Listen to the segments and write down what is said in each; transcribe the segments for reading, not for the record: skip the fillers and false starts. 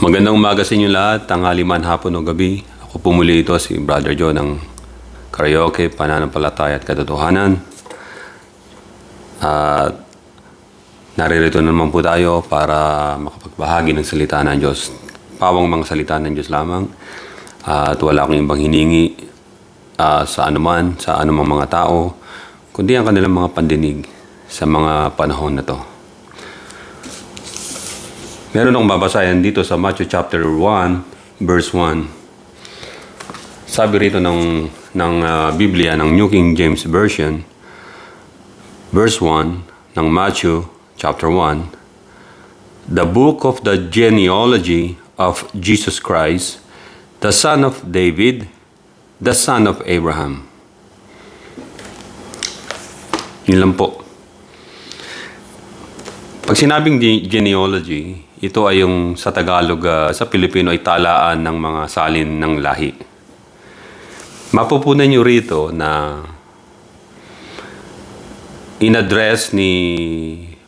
Magandang umaga sa inyo lahat, tanghali man, hapon o gabi. Ako po muli ito, si Brother Joe ng Karaoke, Pananampalataya at Katotohanan. At naririto naman po tayo para makapagbahagi ng salita ng Diyos. Pawang mga salita ng Diyos lamang. At wala akong ibang hiningi sa anumang mga tao, kundi ang kanilang mga pandinig sa mga panahon na to. Meron akong babasahin dito sa Matthew chapter 1, verse 1. Sabi rito ng Biblia, ng New King James Version, verse 1 ng Matthew chapter 1, the book of the genealogy of Jesus Christ, the son of David, the son of Abraham. Yun lang po. Pag sinabing genealogy, ito ay yung sa Tagalog, sa Pilipino ay talaan ng mga salin ng lahi. Mapupunan nyo rito na in-address ni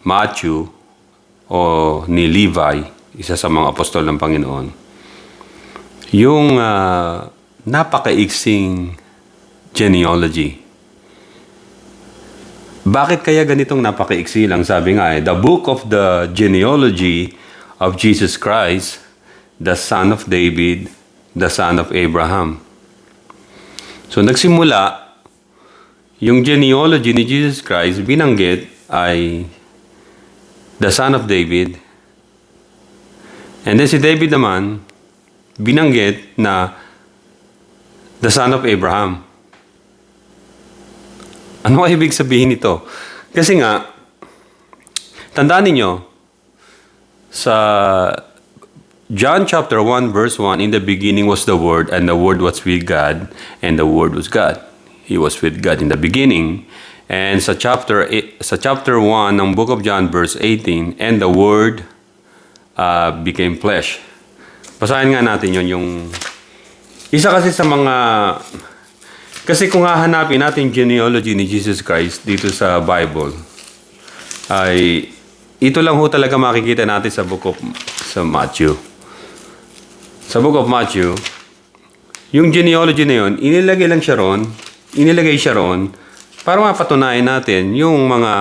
Matthew o ni Levi, isa sa mga apostol ng Panginoon, yung napakaiksing genealogy. Bakit kaya ganitong napakaiksi lang? Sabi nga the book of the genealogy of Jesus Christ, the son of David, the son of Abraham. So nagsimula, yung genealogy ni Jesus Christ, binanggit ay the son of David. And then si David naman, binanggit na the son of Abraham. Ano ang ibig sabihin nito? Kasi nga, tandaan ninyo, sa John chapter 1 verse 1, in the beginning was the Word, and the Word was with God, and the Word was God. He was with God in the beginning. And sa chapter 1 ng book of John verse 18, and the Word became flesh. Basahin nga natin yung isa kasi sa mga... Kasi kung hahanapin natin genealogy ni Jesus Christ dito sa Bible, ay ito lang ho talaga makikita natin sa Matthew. Sa book of Matthew, yung genealogy na yun, inilagay siya roon para mapatunayan natin yung mga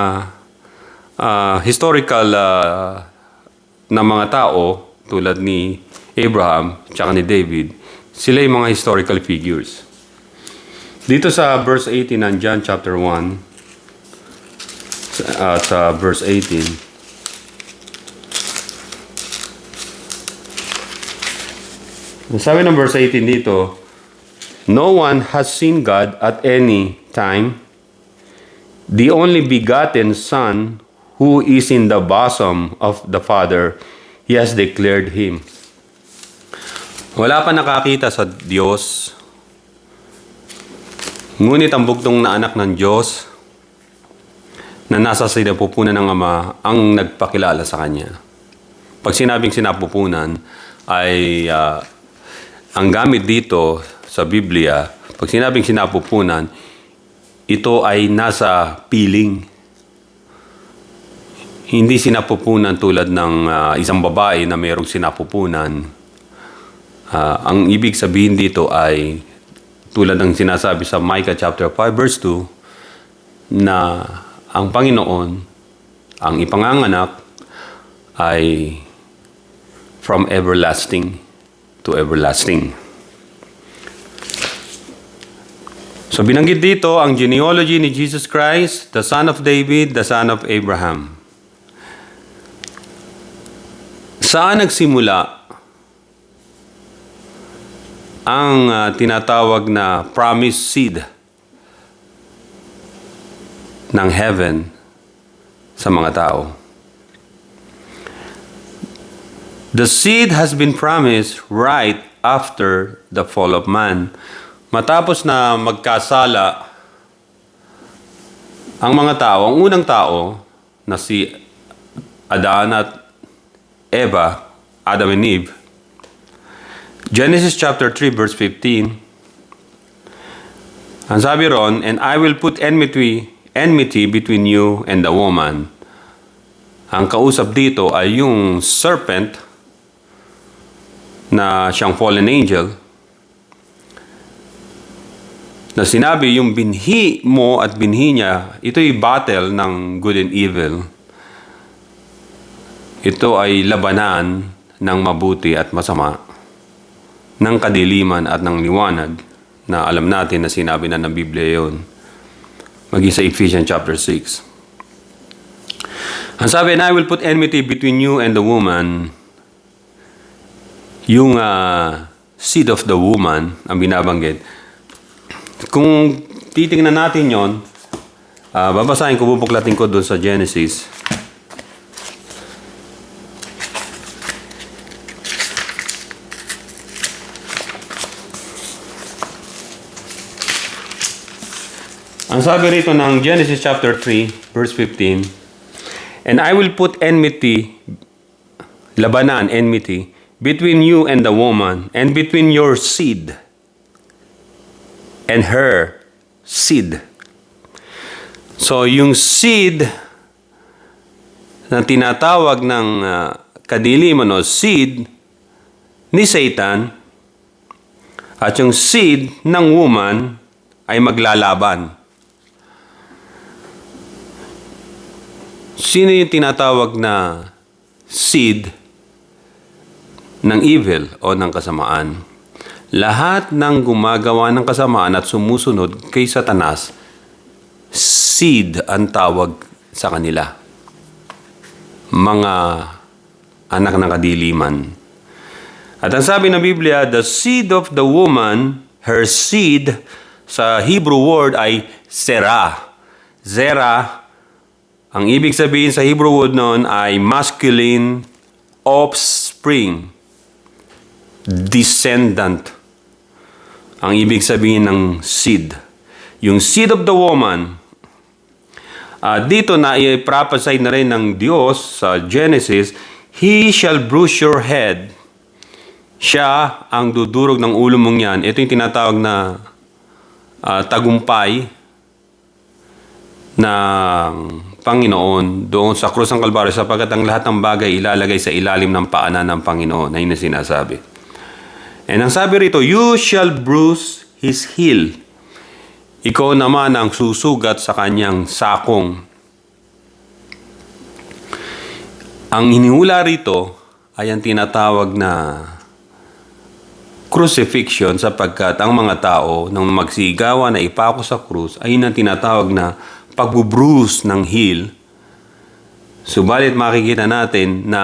historical na mga tao tulad ni Abraham tsaka ni David. Sila yung mga historical figures. Dito sa verse 18 ng John chapter 1, sa verse 18, sabi ng verse 18 dito, no one has seen God at any time. The only begotten Son, who is in the bosom of the Father, He has declared Him. Wala pa nakakita sa Diyos, ngunit ang bugtong na anak ng Diyos na nasa sinapupunan ng Ama ang nagpakilala sa Kanya. Pag sinabing sinapupunan ay ang gamit dito sa Biblia, pag sinabing sinapupunan, ito ay nasa piling. Hindi sinapupunan tulad ng isang babae na mayroong sinapupunan. Ang ibig sabihin dito ay tulad ng sinasabi sa Micah chapter 5 verse 2 na ang Panginoon, ang ipanganganak ay from everlasting to everlasting. So binanggit dito ang genealogy ni Jesus Christ, the son of David, the son of Abraham. Saan nagsimula ang tinatawag na promised seed ng heaven sa mga tao? The seed has been promised right after the fall of man. Matapos na magkasala ang mga tao, ang unang tao na si Adan at Eva, Adam and Eve, Genesis chapter 3 verse 15, ang sabi ron, and I will put enmity between you and the woman. Ang kausap dito ay yung serpent na siyang fallen angel, na sinabi yung binhi mo at binhi niya, ito'y battle ng good and evil. Ito ay labanan ng mabuti at masama, ng kadiliman at ng liwanag, na alam natin na sinabi na ng Biblia yun. Maging sa Ephesians chapter 6. Ang sabi, and I will put enmity between you and the woman. Yung seed of the woman, ang binabanggit. Kung titingnan natin yon, babasahin ko, bubuklatin ko doon sa Genesis. Ang sabi rito ng Genesis chapter 3, verse 15, and I will put enmity, labanan, enmity, between you and the woman, and between your seed and her seed. So, yung seed na tinatawag ng kadiliman o seed ni Satan at yung seed ng woman ay maglalaban. Sino yung tinatawag na seed ng evil o ng kasamaan? Lahat ng gumagawa ng kasamaan at sumusunod kay Satanas, seed ang tawag sa kanila. Mga anak ng kadiliman. At ang sabi ng Biblia, the seed of the woman, her seed, sa Hebrew word ay Zerah. Zerah, ang ibig sabihin sa Hebrew word noon ay masculine offspring, descendant. Ang ibig sabihin ng seed. Yung seed of the woman, dito na i-prophesy na rin ng Diyos sa Genesis, he shall bruise your head. Siya ang dudurog ng ulo mong yan. Ito yung tinatawag na tagumpay ng Panginoon doon sa krus ng Kalbaryo, sapagkat ang lahat ng bagay ilalagay sa ilalim ng paanan ng Panginoon. Ayun na sinasabi. And ang sabi rito, you shall bruise his heel. Ikaw naman ang susugat sa kanyang sakong. Ang hinihula rito ay ang tinatawag na crucifixion, sapagkat ang mga tao nang magsigawa na ipako sa krus ay ang tinatawag na pagbubruise ng heel. Subalit makikita natin na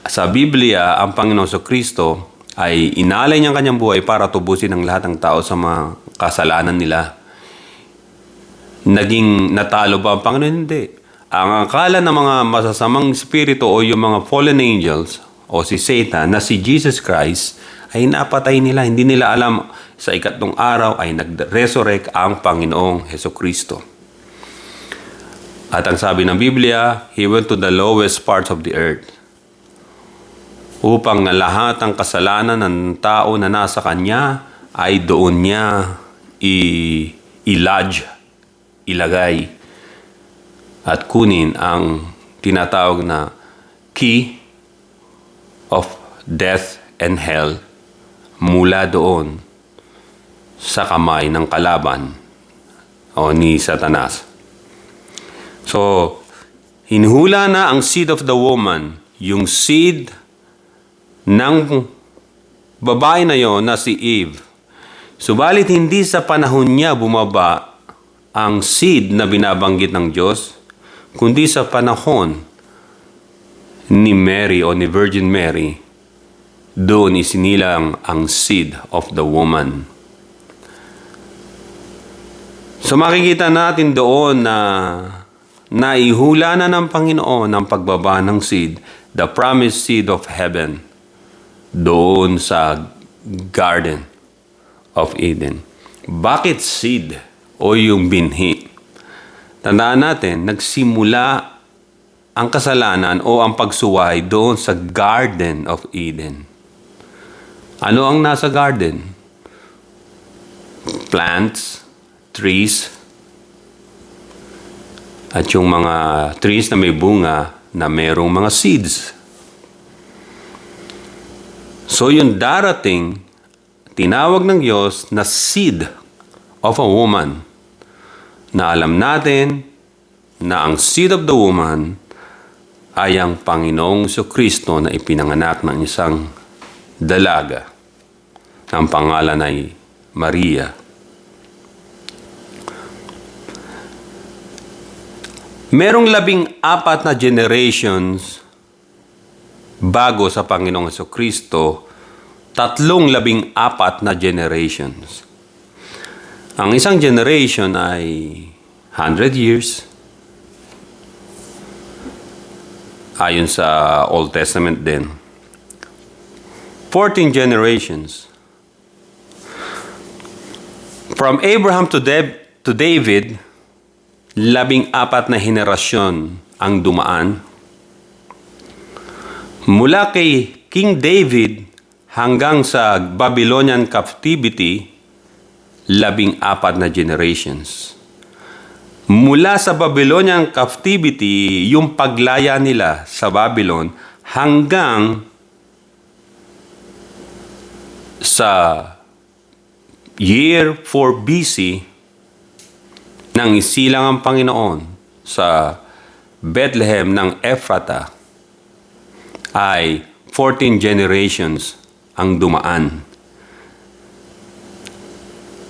sa Biblia, ang Panginoon Kristo ay inalay niyang kanyang buhay para tubusin ang lahat ng tao sa mga kasalanan nila. Naging natalo ba ang Panginoon? Hindi. Ang akala ng mga masasamang spirito o yung mga fallen angels o si Satan na si Jesus Christ ay napatay nila. Hindi nila alam sa ikatlong araw ay nag-resurrect ang Panginoong Hesukristo. At ang sabi ng Biblia, He went to the lowest parts of the earth upang na lahat ng kasalanan ng tao na nasa Kanya ay doon niya ilagay at kunin ang tinatawag na key of death and hell mula doon sa kamay ng kalaban o ni Satanas. So, hinihula na ang seed of the woman, yung seed ng babae na yon na si Eve. Subalit hindi sa panahon niya bumaba ang seed na binabanggit ng Diyos, kundi sa panahon ni Mary o ni Virgin Mary, doon isinilang ang seed of the woman. So makikita natin doon na naihula na ng Panginoon ang pagbaba ng seed, the promised seed of heaven, doon sa Garden of Eden. Bakit seed o yung binhi? Tandaan natin, nagsimula ang kasalanan o ang pagsuway doon sa Garden of Eden. Ano ang nasa garden? Plants, trees, at yung mga trees na may bunga na mayroong mga seeds. So yung darating, tinawag ng Diyos na seed of a woman, na alam natin na ang seed of the woman ay ang Panginoong Jesucristo na ipinanganak ng isang dalaga. Ang pangalan ay Maria. Merong 14 na generations bago sa Panginoong Jesucristo, 14 na generations. Ang isang generation ay 100 years. Ayon sa Old Testament din. 14 generations. From Abraham to David, 14 na henerasyon ang dumaan. Mula kay King David hanggang sa Babylonian captivity, 14 na generations. Mula sa Babylonian captivity, yung paglaya nila sa Babylon, hanggang sa year 4 BC, nang isilang ang Panginoon sa Bethlehem ng Ephrata, ay 14 generations ang dumaan.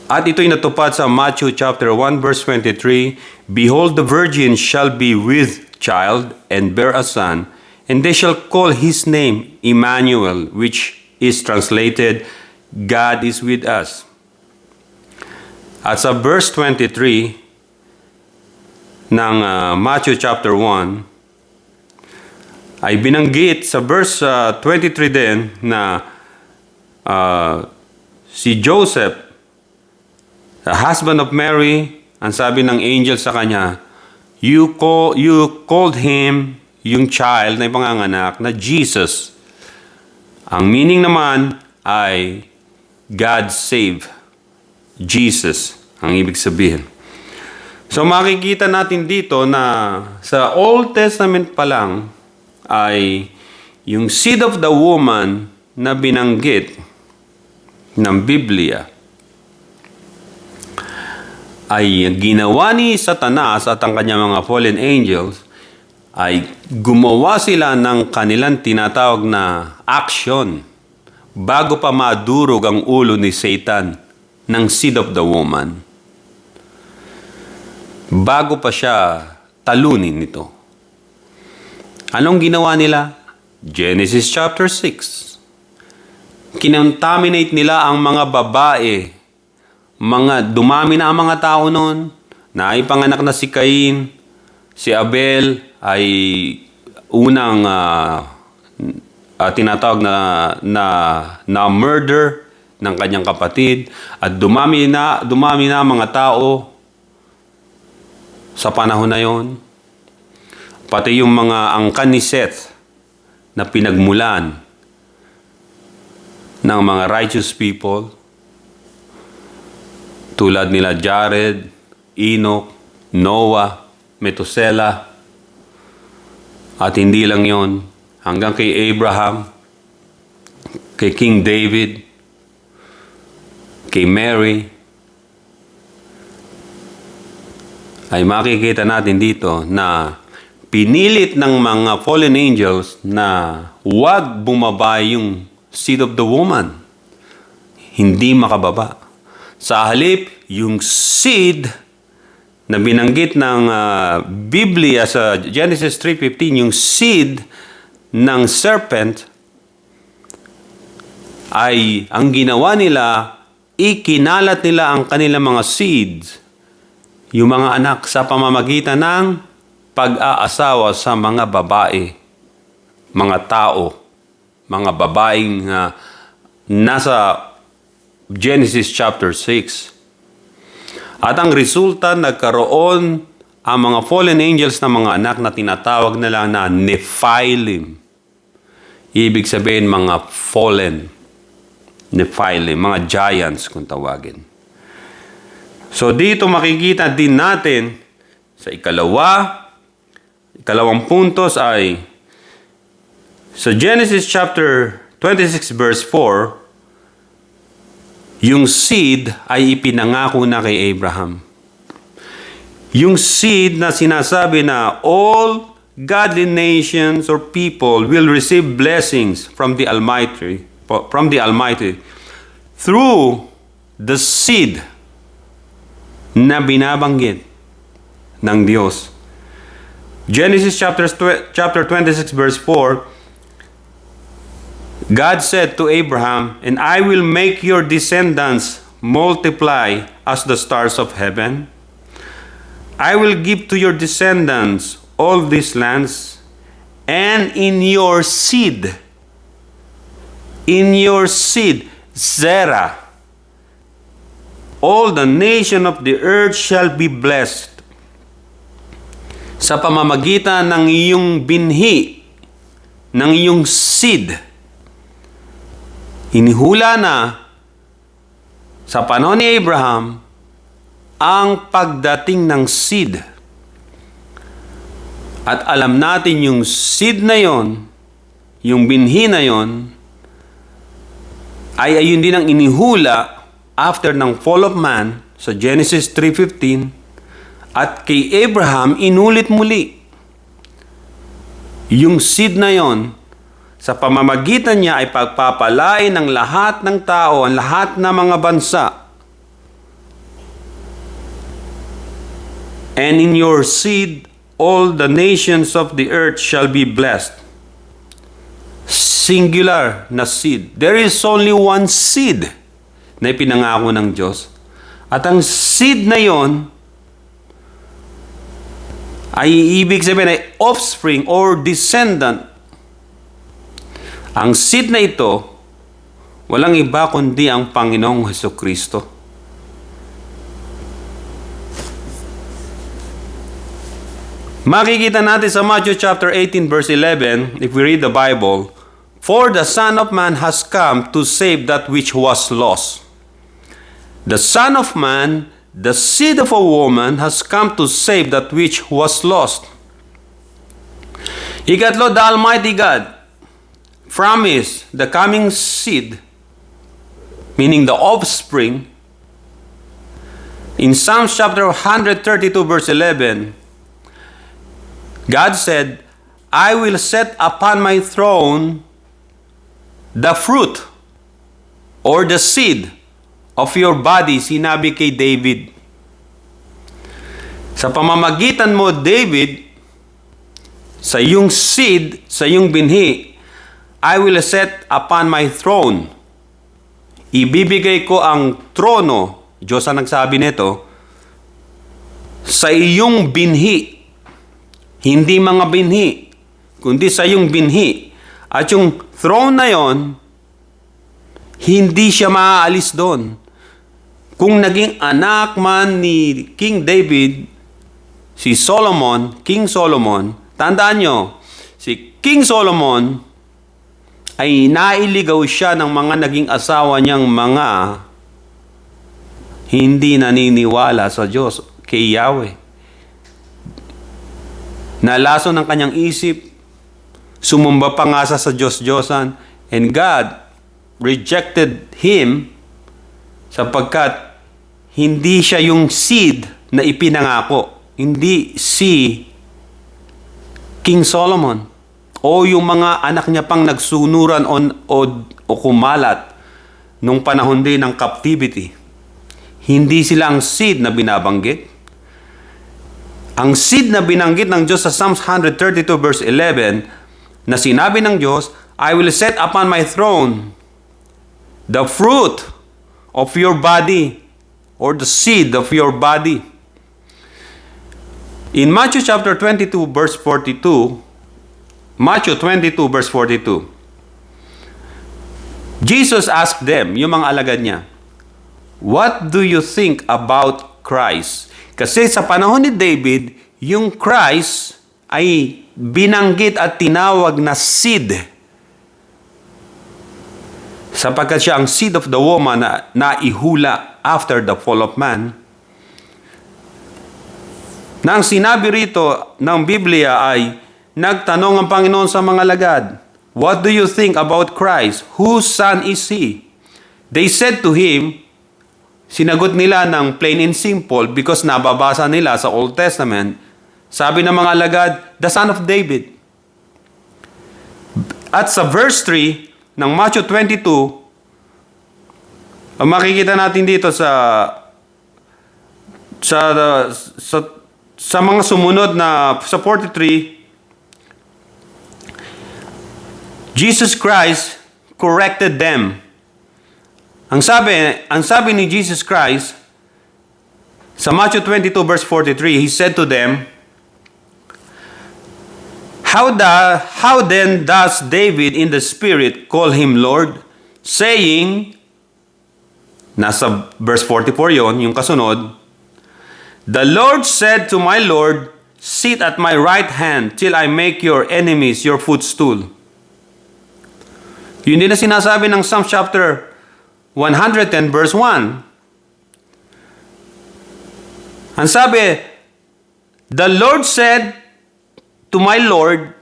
At ito'y natupad sa Matthew chapter 1 verse 23, "Behold, the virgin shall be with child and bear a son, and they shall call his name Emmanuel," which is translated, God is with us. At sa verse 23 ng Matthew chapter 1, ay binanggit sa verse 23 din na si Joseph, the husband of Mary, ang sabi ng angel sa kanya, you called him, yung child na ipanganganak, na Jesus. Ang meaning naman ay God save. Jesus ang ibig sabihin. So makikita natin dito na sa Old Testament pa lang ay yung seed of the woman na binanggit ng Biblia ay ginawa ni Satanas at ang kanyang mga fallen angels, ay gumawa sila ng kanilang tinatawag na action bago pa madurog ang ulo ni Satan ng seed of the woman. Bago pa siya talunin nito. Anong ginawa nila? Genesis chapter 6. Kinontaminate nila ang mga babae. Dumami na ang mga tao noon. Naipanganak na si Cain. Si Abel ay unang tinatawag na murder ng kanyang kapatid. At dumami na mga tao sa panahon na yon. Pati yung mga angkan ni Seth na pinagmulan ng mga righteous people tulad nila Jared, Enoch, Noah, Methuselah, at hindi lang yon, hanggang kay Abraham, kay King David, kay Mary, ay makikita natin dito na pinilit ng mga fallen angels na huwag bumaba yung seed of the woman. Hindi makababa. Sa halip, yung seed na binanggit ng Biblia sa Genesis 3:15, yung seed ng serpent, ay ang ginawa nila, ikinalat nila ang kanilang mga seeds, yung mga anak, sa pamamagitan ng pag-aasawa sa mga babae, mga tao, mga babaeng nasa Genesis chapter 6. At ang resulta, nagkaroon ang mga fallen angels na mga anak na tinatawag nila na Nephilim. Ibig sabihin mga fallen, Nephilim, mga giants kung tawagin. So dito makikita din natin sa ikalawang puntos ay sa Genesis chapter 26 verse 4, yung seed ay ipinangako na kay Abraham. Yung seed na sinasabi na all godly nations or people will receive blessings from the Almighty, through the seed na binabanggit ng Diyos. Genesis chapter 26 verse 4, God said to Abraham, "And I will make your descendants multiply as the stars of heaven. I will give to your descendants all these lands, and in your seed, Zerah, all the nation of the earth shall be blessed." Sa pamamagitan ng iyong binhi, ng iyong seed, inihula na sa panahon ni Abraham ang pagdating ng seed. At alam natin yung seed na yon, yung binhi na yon, ay ayun din ang inihula after ng fall of man sa Genesis 3:15, at kay Abraham inulit muli. Yung seed na yon, sa pamamagitan niya ay pagpapalain ng lahat ng tao, ang lahat ng mga bansa. And in your seed, all the nations of the earth shall be blessed. Singular na seed. There is only one seed na ipinangako ng Diyos. At ang seed na yon ay ibig sabihin ay offspring or descendant. Ang seed na ito, walang iba kundi ang Panginoong Hesukristo. Makikita natin sa Matthew chapter 18 verse 11, if we read the Bible, "For the Son of Man has come to save that which was lost." The Son of Man, the seed of a woman, has come to save that which was lost. Ikatlo, the Almighty God promised the coming seed, meaning the offspring. In Psalms chapter 132 verse 11, God said, "I will set upon my throne the fruit or the seed of your body," sinabi kay David. Sa pamamagitan mo, David, sa iyong seed, sa iyong binhi, "I will set upon my throne." Ibibigay ko ang trono, Diyos ang nagsabi nito, sa iyong binhi. Hindi mga binhi, kundi sa iyong binhi. At yung throne na yon, hindi siya maaalis doon. Kung naging anak man ni King David, si Solomon, King Solomon, tandaan nyo, si King Solomon ay nailigaw siya ng mga naging asawa niyang mga hindi naniniwala sa Diyos, kay Yahweh. Nalaso ng kanyang isip, sumumba pa nga sa Diyos-Diyosan, and God rejected him sapagkat hindi siya yung seed na ipinangako. Hindi si King Solomon o yung mga anak niya pang nagsunuran o kumalat nung panahon din ng captivity. Hindi sila ang seed na binabanggit. Ang seed na binanggit ng Diyos sa Psalms 132 verse 11 na sinabi ng Diyos, "I will set upon my throne the fruit of your body," or the seed of your body. In Matthew chapter 22 verse 42, Matthew 22 verse 42, Jesus asked them, yung mga alagad niya, "What do you think about Christ?" Kasi sa panahon ni David, yung Christ ay binanggit at tinawag na seed. Sapagkat siya ang seed of the woman na naihula after the fall of man. Nang sinabi rito ng Biblia ay, nagtanong ang Panginoon sa mga alagad, "What do you think about Christ? Whose son is he?" They said to him, sinagot nila ng plain and simple because nababasa nila sa Old Testament, sabi ng mga alagad, "The son of David." At sa verse 3 ng Matthew 22, ang makikita natin dito sa mga sumunod na sa 43, Jesus Christ corrected them. Ang sabi ni Jesus Christ sa Matthew 22 verse 43, he said to them, How then does David in the Spirit call him Lord, saying, nasa verse 44 yon, yung kasunod, "The Lord said to my Lord, sit at my right hand till I make your enemies your footstool." Yun din na sinasabi ng Psalm chapter 110 verse 1. Ang sabi, "The Lord said to my Lord,"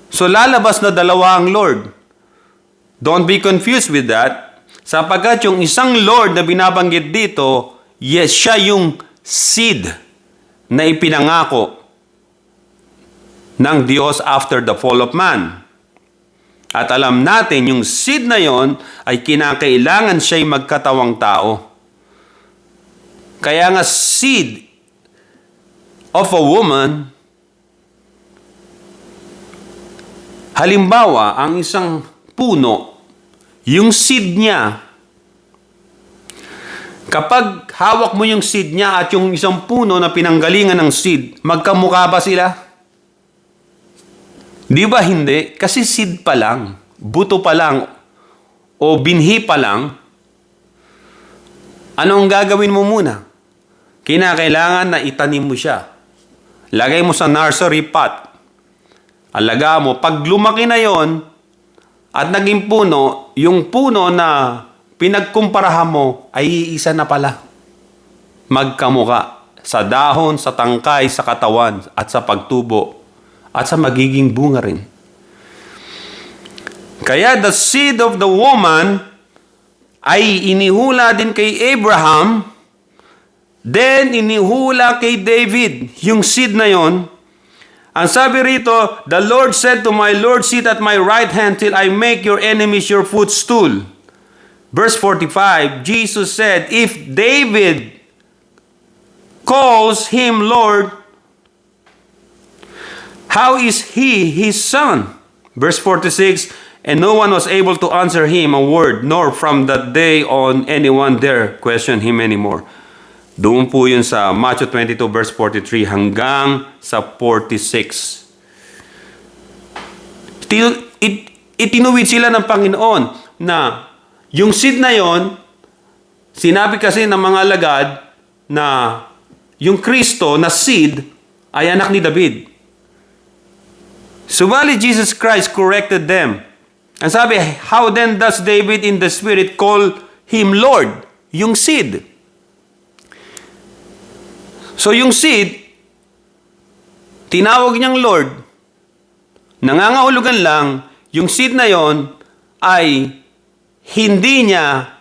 so lalabas na dalawa ang Lord. Don't be confused with that. Sapagkat yung isang Lord na binabanggit dito, yes, siya yung seed na ipinangako ng Diyos after the fall of man. At alam natin, yung seed na yon ay kinakailangan siya'y magkatawang tao. Kaya nga seed of a woman, halimbawa, ang isang puno, yung seed niya, kapag hawak mo yung seed niya at yung isang puno na pinanggalingan ng seed, magkamukha ba sila? Di ba hindi? Kasi seed pa lang, buto pa lang, o binhi pa lang. Ano ang gagawin mo muna? Kinakailangan na itanim mo siya. Lagay mo sa nursery pot. Alaga mo. Pag lumaki na yon at naging puno, yung puno na pinagkumparahan mo ay iisa na pala. Magkamuka sa dahon, sa tangkay, sa katawan, at sa pagtubo, at sa magiging bunga rin. Kaya the seed of the woman ay inihula din kay Abraham, then inihula kay David. Yung seed na yon, ang sabi rito, "The Lord said to my Lord, sit at my right hand till I make your enemies your footstool." Verse 45, Jesus said, "If David calls him Lord, how is he his son?" Verse 46, "And no one was able to answer him a word, nor from that day on anyone dare question him anymore." Doon po yun sa Matthew 22 verse 43 hanggang sa 46. Itinuwid sila ng Panginoon na yung seed na yon, sinabi kasi ng mga alagad na yung Kristo na seed ay anak ni David. Subalit Jesus Christ corrected them. Ang sabi, "How then does David in the Spirit call him Lord?" Yung seed. So yung seed, tinawag niyang Lord, nangangahulugan lang, yung seed na yon ay hindi niya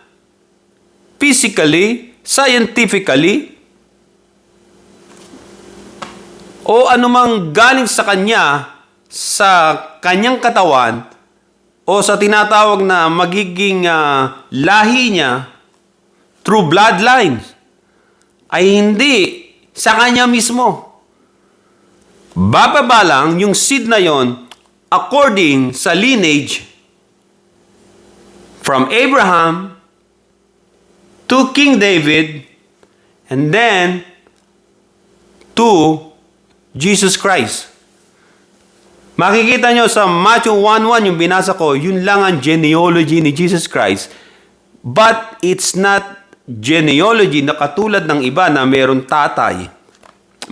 physically, scientifically, o anumang galing sa kanya, sa kanyang katawan, o sa tinatawag na magiging lahi niya through bloodlines, ay hindi sa kanya mismo. Bababa lang yung seed na yon according sa lineage from Abraham to King David and then to Jesus Christ. Makikita nyo sa Matthew 1:1, yung binasa ko, yun lang ang genealogy ni Jesus Christ. But it's not genealogy na katulad ng iba na merong tatay,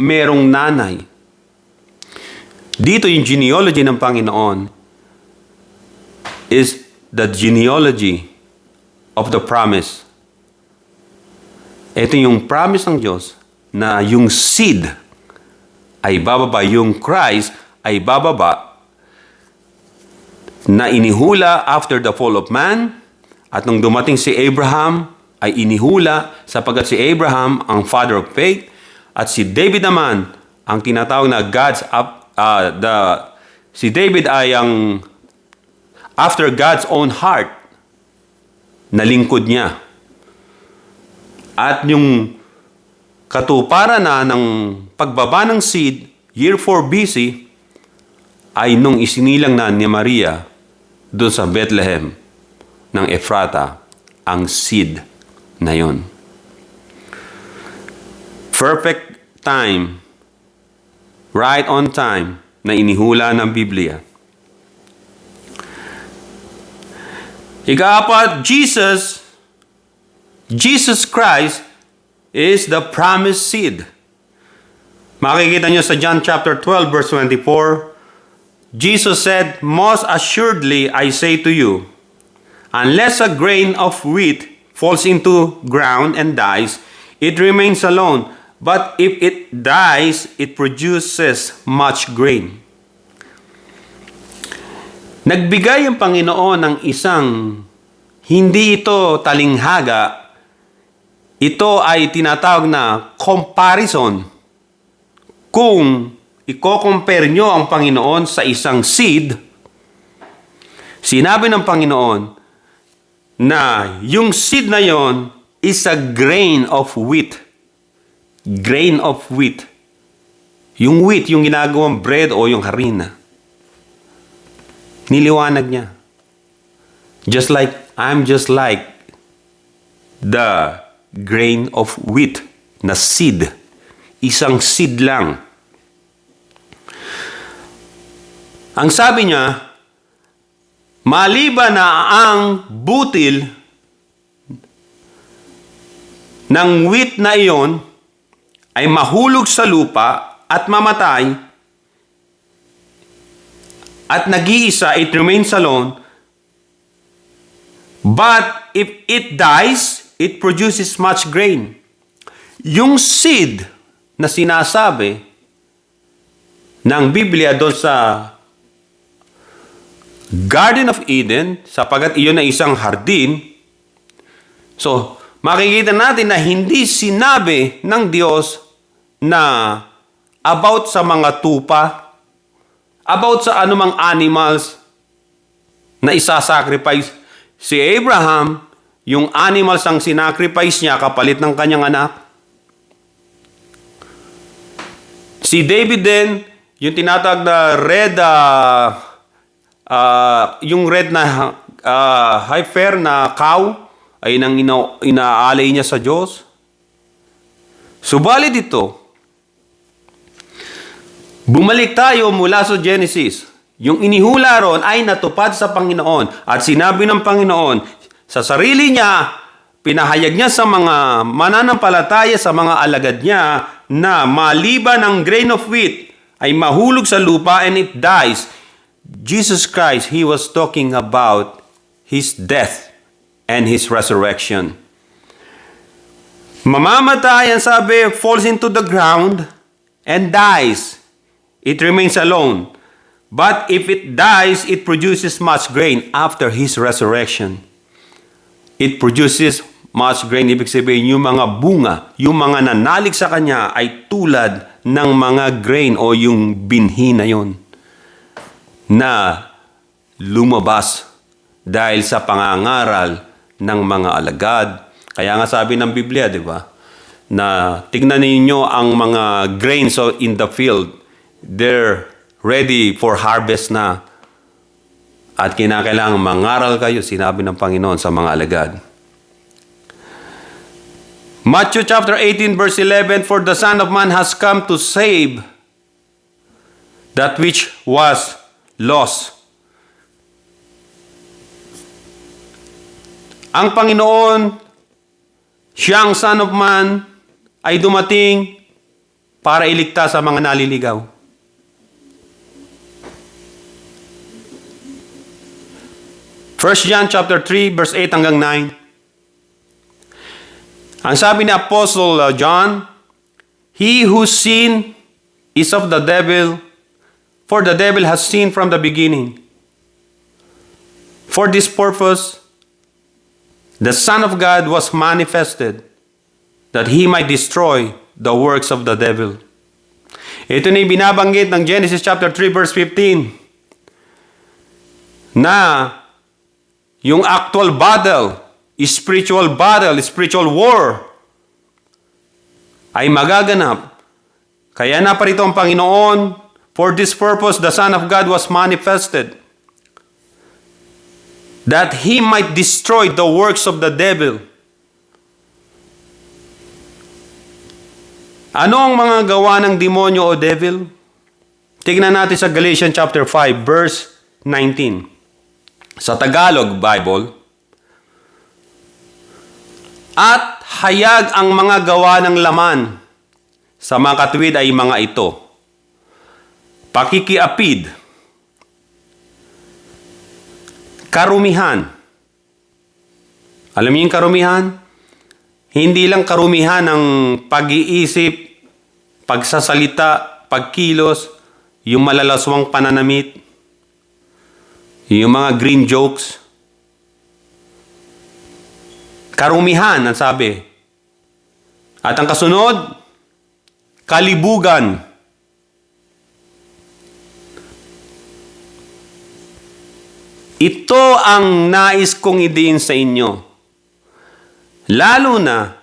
merong nanay. Dito yung genealogy ng Panginoon is the genealogy of the promise. Ito yung promise ng Diyos na yung seed ay bababa, yung Christ ay bababa na inihula after the fall of man. At nung dumating si Abraham, ay inihula sapagkat si Abraham ang father of faith. At si David naman, ang tinatawag na si David ay ang after God's own heart na lingkod niya. At yung katuparan na ng pagbaba ng seed, year 4 BC, ay nung isinilang na ni Maria doon sa Bethlehem ng Ephrata, ang seed na yon. Perfect time, right on time, na inihula ng Biblia. Ika-apat, Jesus Christ is the promised seed. Makikita nyo sa John chapter 12 verse 24, Jesus said, "Most assuredly I say to you, unless a grain of wheat falls into ground and dies, it remains alone. But if it dies, it produces much grain." Nagbigay ang Panginoon ng isang, hindi ito talinghaga, ito ay tinatawag na comparison. Kung i-compare nyo ang Panginoon sa isang seed, sinabi ng Panginoon na yung seed na yon is a grain of wheat. Grain of wheat. Yung wheat, yung ginagawang bread o yung harina. Niliwanag niya. I'm just like the grain of wheat na seed. Isang seed lang. Ang sabi niya, maliban na ang butil ng wheat na iyon ay mahulog sa lupa at mamatay, at nag-iisa, it remains alone. But if it dies, it produces much grain. Yung seed na sinasabi ng Biblia doon sa Garden of Eden, sapagat iyon ay isang hardin, so makikita natin na hindi sinabi ng Diyos na about sa mga tupa, about sa anumang animals na isasacrifice. Si Abraham, yung animals ang sinacrifice niya kapalit ng kanyang anak. Si David din, yung tinatawag na yung red na heifer na cow, ay nang inaalay niya sa Diyos. Subalit ito, bumalik tayo mula sa Genesis. Yung inihula ron ay natupad sa Panginoon. At sinabi ng Panginoon, sa sarili niya, pinahayag niya sa mga mananampalataya, sa mga alagad niya, na maliban ang grain of wheat ay mahulog sa lupa and it dies. Jesus Christ, He was talking about His death and His resurrection. Mamamatay, ang sabi, falls into the ground and dies. It remains alone. But if it dies, it produces much grain after His resurrection. It produces much grain. Ibig sabihin, yung mga bunga, yung mga nanalig sa Kanya ay tulad ng mga grain o yung binhi na yun na lumabas dahil sa pangangaral ng mga alagad. Kaya nga sabi ng Biblia, di ba, na tignan ninyo ang mga grains in the field. They're ready for harvest na. At kinakailangan mangaral kayo, sinabi ng Panginoon sa mga alagad. Matthew chapter 18 verse 11, "For the Son of Man has come to save that which was lost." Ang Panginoon, siyang Son of Man, ay dumating para iligtas sa mga naliligaw. First John chapter 3 verse 8 hanggang 9. Ang sabi ni Apostle John, "He who sinned is of the devil, for the devil has sinned from the beginning. For this purpose, the Son of God was manifested, that He might destroy the works of the devil. Ito na yung binabanggit ng Genesis chapter 3 verse 15 na yung actual battle, spiritual war ay magaganap. Kaya naparito ang Panginoon, for this purpose the Son of God was manifested, that He might destroy the works of the devil. Ano ang mga gawa ng demonyo o devil? Tignan natin sa Galatians chapter 5 verse 19. Sa Tagalog Bible, at hayag ang mga gawa ng laman sa mga katuwid ay mga ito: pakikiapid, karumihan. Alam niyo yung karumihan? Hindi lang karumihan ng pag-iisip, pagsasalita, pagkilos, yung malalaswang pananamit, yung mga green jokes. Karumihan, ang sabi. At ang kasunod, kalibugan. Ito ang nais kong idiin sa inyo. Lalo na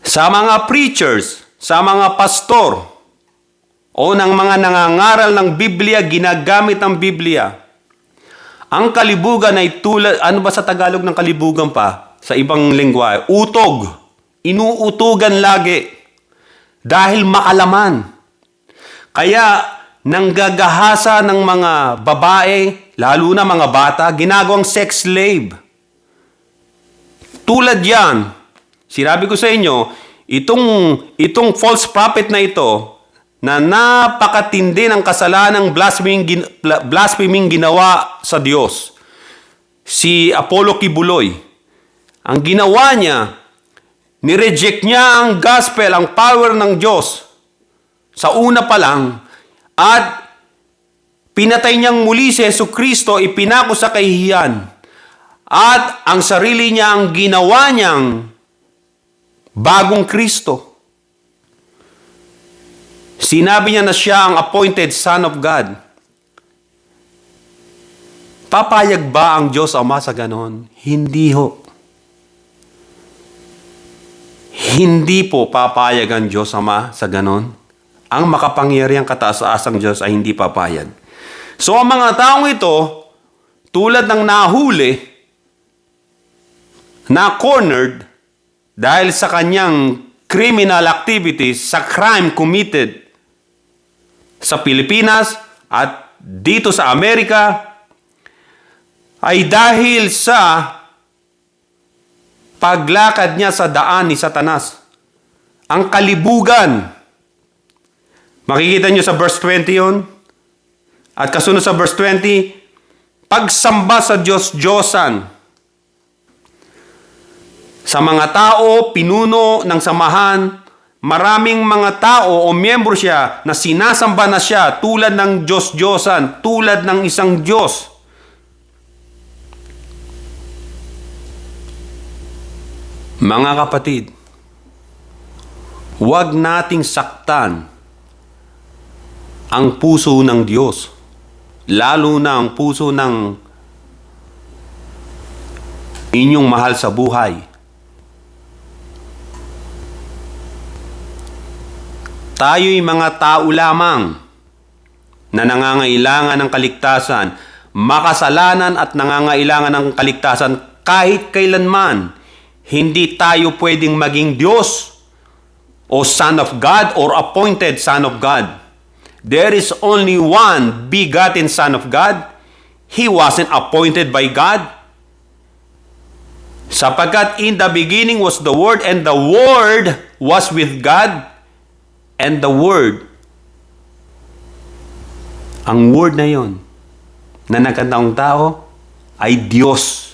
sa mga preachers, sa mga pastor, o ng mga nangangaral ng Biblia, ginagamit ang Biblia. Ang kalibugan ay tulad, ano ba sa Tagalog ng kalibugan pa? Sa ibang lingwa, utog. Inuutugan lagi. Dahil makalaman. Kaya, nanggagahasa ng mga babae, lalo na mga bata, ginagawang sex slave. Tulad yan, sinabi ko sa inyo, itong false prophet na ito, na napakatindi ng kasalanang blaspheming ginawa sa Diyos, si Apollo Kibuloy, ang ginawa niya, nireject niya ang gospel, ang power ng Diyos, sa una pa lang, at pinatay niyang muli si Jesucristo, ipinako sa kahihiyan. At ang sarili niya ang ginawa niyang bagong Kristo. Sinabi niya na siya ang appointed Son of God. Papayag ba ang Diyos Ama sa ganon? Hindi ho. Hindi po papayag ang Diyos Ama sa ganon. Ang makapangyarihang kataas-asang Diyos ay hindi papayag. So ang mga taong ito, tulad ng nahuli, na-cornered dahil sa kanyang criminal activities, sa crime committed sa Pilipinas at dito sa Amerika, ay dahil sa paglakad niya sa daan ni Satanas. Ang kalibugan. Makikita niyo sa verse 20 yun. At kasunod sa verse 20, pagsamba sa Diyos-Diyosan. Sa mga tao, pinuno ng samahan, maraming mga tao o miyembro siya na sinasamba na siya tulad ng Diyos-Diyosan, tulad ng isang Diyos. Mga kapatid, huwag nating saktan ang puso ng Diyos, lalo na ang puso ng inyong mahal sa buhay. Tayo'y mga tao lamang na nangangailangan ng kaligtasan, makasalanan at nangangailangan ng kaligtasan kahit kailanman. Hindi tayo pwedeng maging Diyos o Son of God or appointed Son of God. There is only one begotten Son of God. He wasn't appointed by God. Sapagkat in the beginning was the Word, and the Word was with God. And the Word, ang Word na yon na nagkataong tao ay Diyos.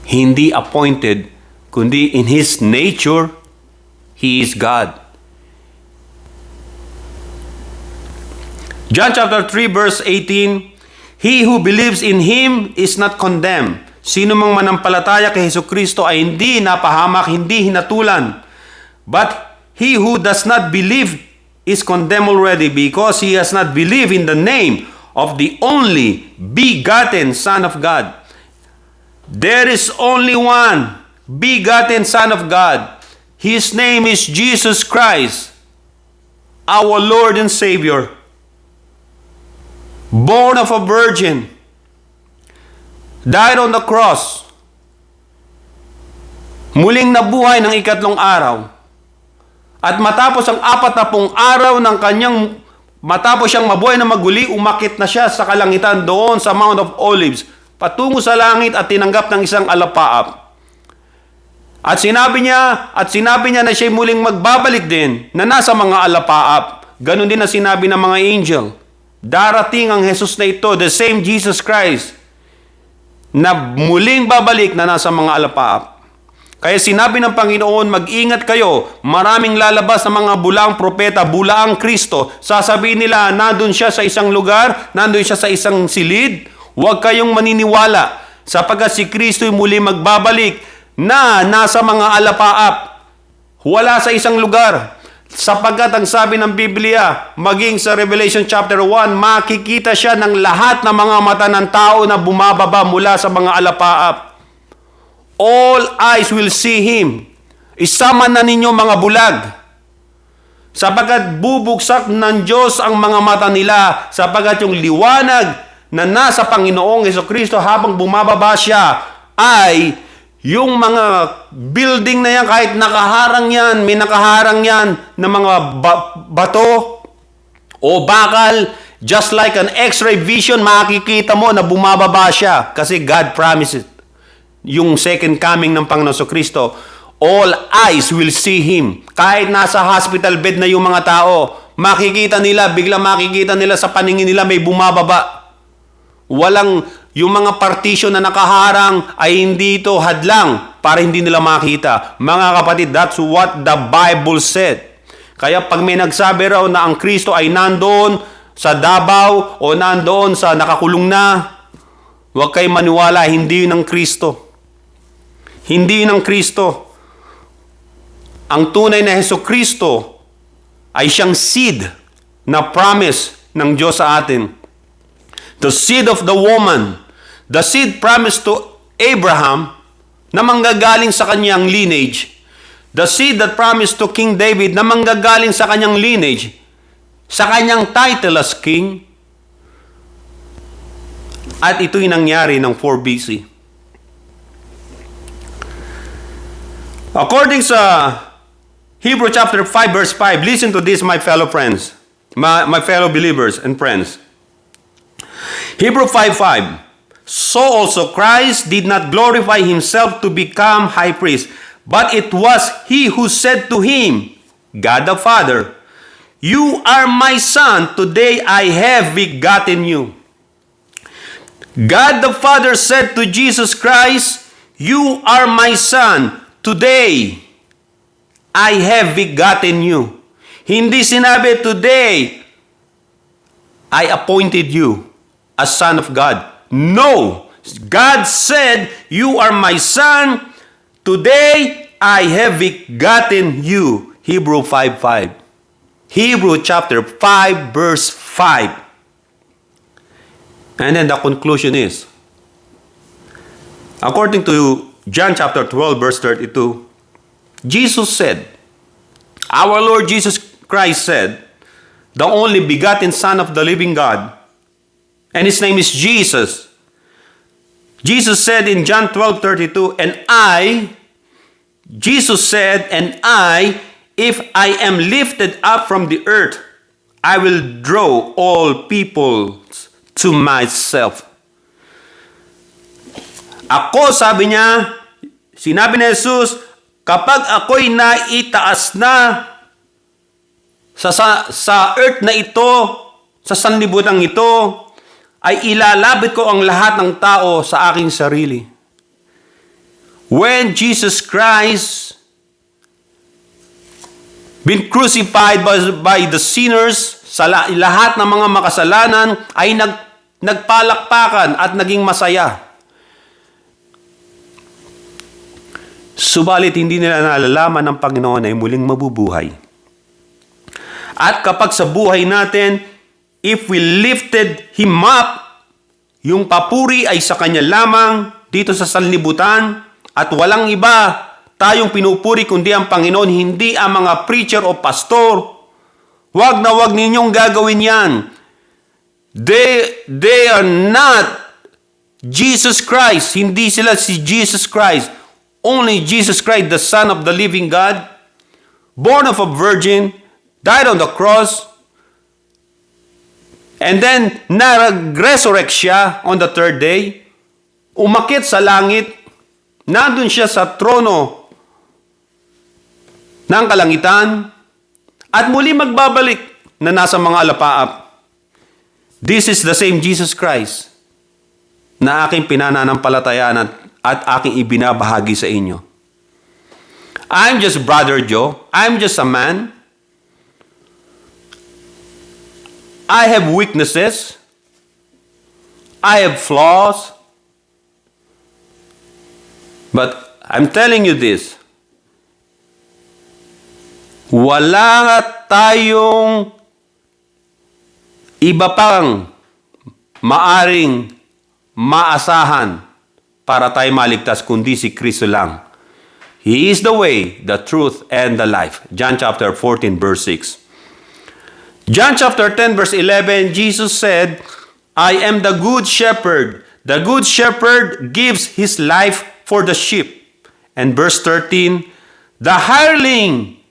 Hindi appointed, kundi in His nature, He is God. John chapter 3 verse 18, He who believes in Him is not condemned. Sino mang manampalataya kay Hesukristo ay hindi napahamak, hindi hinatulan. But he who does not believe is condemned already because he has not believed in the name of the only begotten Son of God. There is only one begotten Son of God. His name is Jesus Christ, our Lord and Savior. Born of a virgin, died on the cross, muling nabuhay ng ikatlong araw, at matapos ang 40 araw ng matapos siyang mabuhay na maguli, umakit na siya sa kalangitan doon sa Mount of Olives, patungo sa langit at tinanggap ng isang alapaap. At sinabi niya na siya'y muling magbabalik din na nasa mga alapaap. Ganon din na sinabi ng mga angel. Darating ang Jesus na ito, the same Jesus Christ, na muling babalik na nasa mga alapaap. Kaya sinabi ng Panginoon, mag-ingat kayo, maraming lalabas na mga bulaang propeta, bulaang Kristo. Sasabihin nila, nandun siya sa isang lugar, nandun siya sa isang silid. Huwag kayong maniniwala, sapagkat si Kristo'y muli magbabalik na nasa mga alapaap. Wala sa isang lugar. Sapagkat ang sabi ng Biblia, maging sa Revelation chapter 1, makikita siya ng lahat ng mga mata ng tao na bumababa mula sa mga alapaap. All eyes will see Him. Isama na ninyo mga bulag. Sapagkat bubuksak ng Diyos ang mga mata nila, sapagkat yung liwanag na nasa Panginoong Hesukristo habang bumababa siya ay yung mga building na yan, kahit nakaharang yan, may nakaharang yan na mga bato o bakal, just like an x-ray vision, makikita mo na bumababa siya kasi God promised it. Yung second coming ng Panginoon Kristo, all eyes will see Him. Kahit nasa hospital bed na yung mga tao, makikita nila, biglang makikita nila sa paningin nila may bumababa. Yung mga partition na nakaharang ay hindi ito hadlang para hindi nila makita. Mga kapatid, that's what the Bible said. Kaya pag may nagsabi raw na ang Kristo ay nandoon sa Davao o nandoon sa nakakulong na, huwag kayo maniwala, hindi yun ang Kristo. Hindi yun ang Kristo. Ang tunay na Hesukristo ay siyang seed na promise ng Diyos sa atin. The seed of the woman. The seed promised to Abraham na manggagaling sa kanyang lineage. The seed that promised to King David na manggagaling sa kanyang lineage, sa kanyang title as king. At ito'y nangyari ng 4 BC. According sa Hebrew chapter 5 verse 5, listen to this, my fellow friends, my fellow believers and friends. Hebrew 5:5. So also Christ did not glorify Himself to become high priest, but it was He who said to Him, God the Father, You are my Son, today I have begotten you. God the Father said to Jesus Christ, You are my Son, today I have begotten you. Hindi sinabi, today I appointed you as Son of God. No! God said, You are my Son, today I have begotten you. Hebrew 5:5. Hebrew chapter 5 verse 5. And then the conclusion is, according to John chapter 12 verse 32, Jesus said, our Lord Jesus Christ said, the only begotten Son of the living God, and His name is Jesus. Jesus said in John 12:32, Jesus said, if I am lifted up from the earth, I will draw all people to myself. Ako, sabi niya, sinabi ni Jesus, kapag ako'y naitaas na sa earth na ito, sa sanlibutan ito, ay ilalapit ko ang lahat ng tao sa aking sarili. When Jesus Christ been crucified by the sinners, sa lahat ng mga makasalanan, ay nagpalakpakan at naging masaya. Subalit hindi nila nalalaman ng Panginoon ay muling mabubuhay. At kapag sa buhay natin, if we lifted Him up, yung papuri ay sa Kanya lamang dito sa sanlibutan at walang iba tayong pinupuri kundi ang Panginoon, hindi ang mga preacher o pastor. Wag na wag ninyong gagawin yan. They are not Jesus Christ. Hindi sila si Jesus Christ. Only Jesus Christ, the Son of the living God, born of a virgin, died on the cross, and then nag-resurrect siya on the third day, umakit sa langit, nandun siya sa trono ng kalangitan, at muli magbabalik na nasa mga alapaap. This is the same Jesus Christ na aking pinananampalatayaan at aking ibinabahagi sa inyo. I'm just Brother Joe. I'm just a man. I have weaknesses. I have flaws. But I'm telling you this. Wala tayong iba pang maaring maasahan para tayo maligtas kundi si Kristo lang. He is the way, the truth, and the life. John chapter 14 verse 6. John chapter 10 verse 11, Jesus said, I am the good shepherd. The good shepherd gives his life for the sheep. And verse 13, the hireling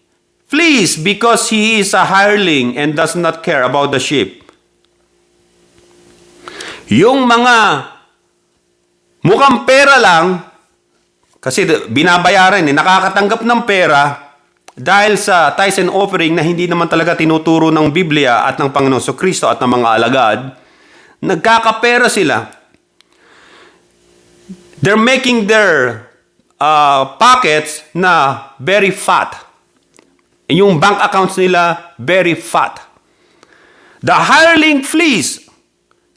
flees because he is a hireling and does not care about the sheep. Yung mga mukhang pera lang, kasi binabayaran, nakakatanggap ng pera dahil sa tithes and offering na hindi naman talaga tinuturo ng Biblia at ng Panginoon Kristo at ng mga alagad, nagkakapera sila. They're making their pockets na very fat. Yung bank accounts nila, very fat. The hireling flees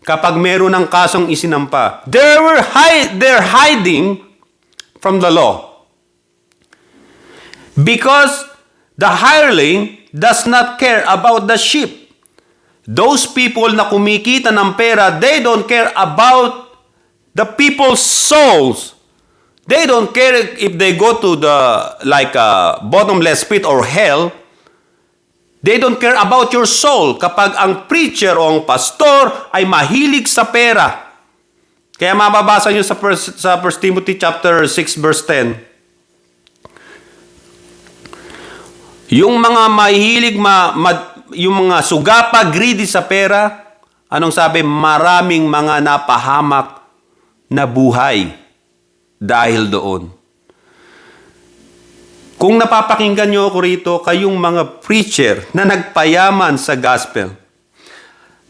kapag meron ng kasong isinampa. They're hiding from the law. Because the hireling does not care about the sheep. Those people na kumikita ng pera, they don't care about the people's souls. They don't care if they go to the bottomless pit or hell. They don't care about your soul kapag ang preacher o ang pastor ay mahilig sa pera. Kaya mababasa nyo sa 1 Timothy chapter 6 verse 10. Yung mga mahilig, yung mga sugapa, greedy sa pera, anong sabi? Maraming mga napahamak na buhay dahil doon. Kung napapakinggan nyo ako rito, kayong mga preacher na nagpayaman sa gospel,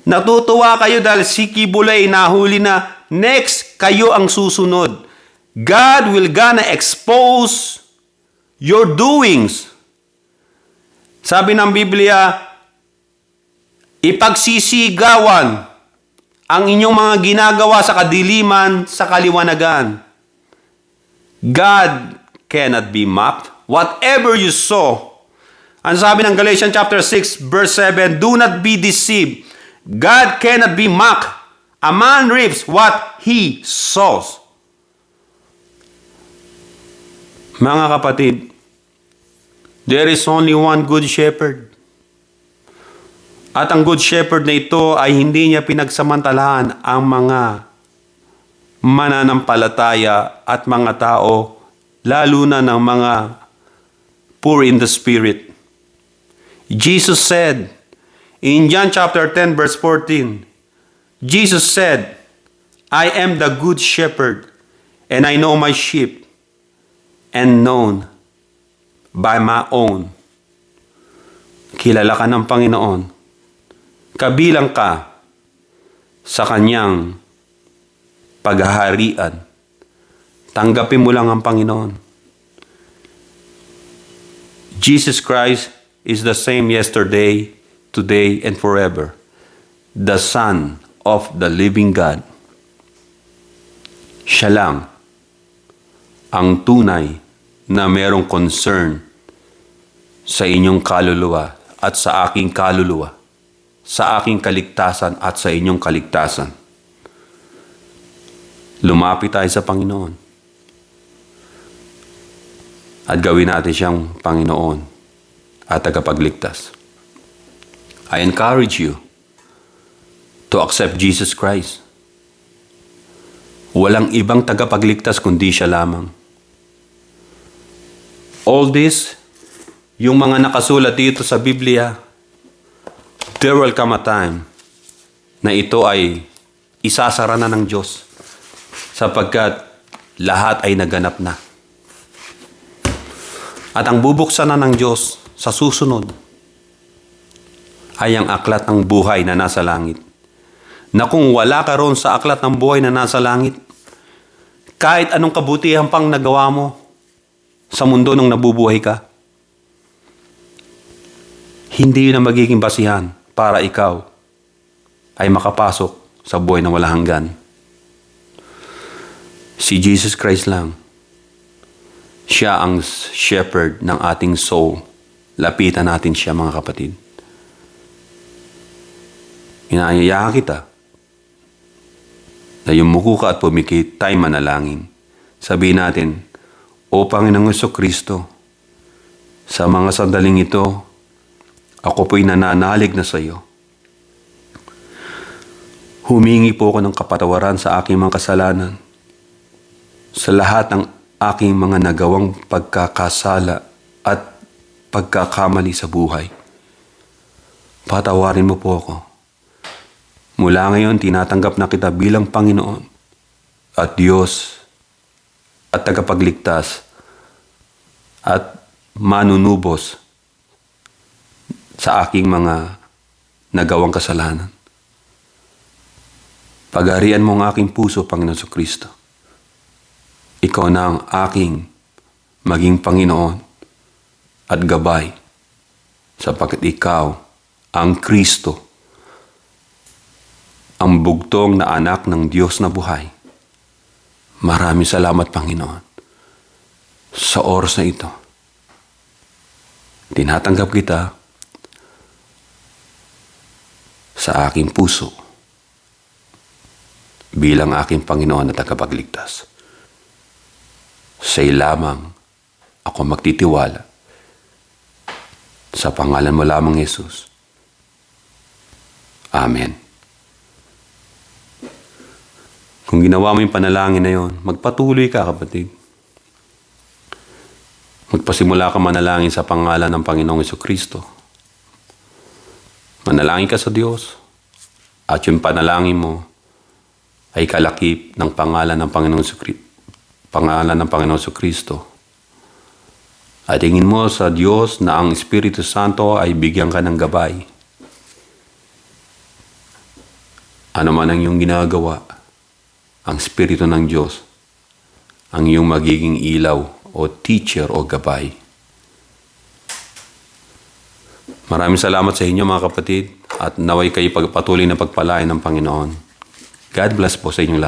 natutuwa kayo dahil si Kibulay nahuli na next kayo ang susunod. God will gonna expose your doings. Sabi ng Biblia, ipagsisigawan ang inyong mga ginagawa sa kadiliman, sa kaliwanagan. God cannot be mocked. Whatever you sow. Ang sabi ng Galatians chapter 6 verse 7, do not be deceived. God cannot be mocked. A man reaps what he sows. Mga kapatid, there is only one good shepherd. At ang good shepherd na ito ay hindi niya pinagsamantalahan ang mga mananampalataya at mga tao, lalo na ng mga poor in the spirit. Jesus said, in John chapter 10 verse 14, Jesus said, I am the good shepherd, and I know my sheep, and known by my own. Kilala ka ng Panginoon. Kabilang ka sa kanyang paghaharian. Tanggapin mo lang ang Panginoon. Jesus Christ is the same yesterday, today, and forever. The Son of the living God. Siya lang ang tunay na merong concern sa inyong kaluluwa at sa aking kaluluwa, sa aking kaligtasan at sa inyong kaligtasan. Lumapit tayo sa Panginoon at gawin natin siyang Panginoon at tagapagligtas. I encourage you to accept Jesus Christ. Walang ibang tagapagligtas kundi siya lamang. All this, yung mga nakasulat dito sa Biblia, there will come a time na ito ay isasara na ng Diyos sapagkat lahat ay naganap na. At ang bubuksan na ng Diyos sa susunod ay ang aklat ng buhay na nasa langit. Na kung wala ka ron sa aklat ng buhay na nasa langit, kahit anong kabutihan pang nagawa mo sa mundo nung nabubuhay ka, hindi yun ang magiging basihan para ikaw ay makapasok sa buhay na walang hanggan. Si Jesus Christ lang. Siya ang shepherd ng ating soul. Lapitan natin siya, mga kapatid. Inaanyayahan kita na yumuko ka at pumikit, tayo manalangin. Sabihin natin, O Panginoong Jesucristo, sa mga sandaling ito, ako po'y nananalig na sa iyo. Humingi po ako ng kapatawaran sa aking mga kasalanan, sa lahat ng aking mga nagawang pagkakasala at pagkakamali sa buhay. Patawarin mo po ako. Mula ngayon, tinatanggap na kita bilang Panginoon at Diyos at tagapagligtas at manunubos sa aking mga nagawang kasalanan. Pagharian mo ang aking puso, Panginoon Jesucristo. Ikaw na ang aking maging Panginoon at gabay sapagkat ikaw ang Kristo, ang bugtong na anak ng Diyos na buhay. Maraming salamat, Panginoon, sa oras na ito. Tinatanggap kita sa aking puso bilang aking Panginoon at tagapagligtas. Sa iyo lamang ako magtitiwala. Sa pangalan mo lamang, Jesus. Amen. Kung ginawa mo yung panalangin na yon, magpatuloy ka, kapatid. Magpasimula ka manalangin sa pangalan ng Panginoong Jesucristo. Manalangin ka sa Diyos. At yung panalangin mo ay kalakip ng pangalan ng Panginoong Jesucristo. Pangalan ng Panginoong Jesucristo. At tingin mo sa Diyos na ang Espiritu Santo ay bigyan ka ng gabay. Ano man ang iyong ginagawa, ang Espiritu ng Diyos ang iyong magiging ilaw o teacher o gabay. Maraming salamat sa inyo, mga kapatid, at naway kayo patuloy na pagpalain ng Panginoon. God bless po sa inyong lahat.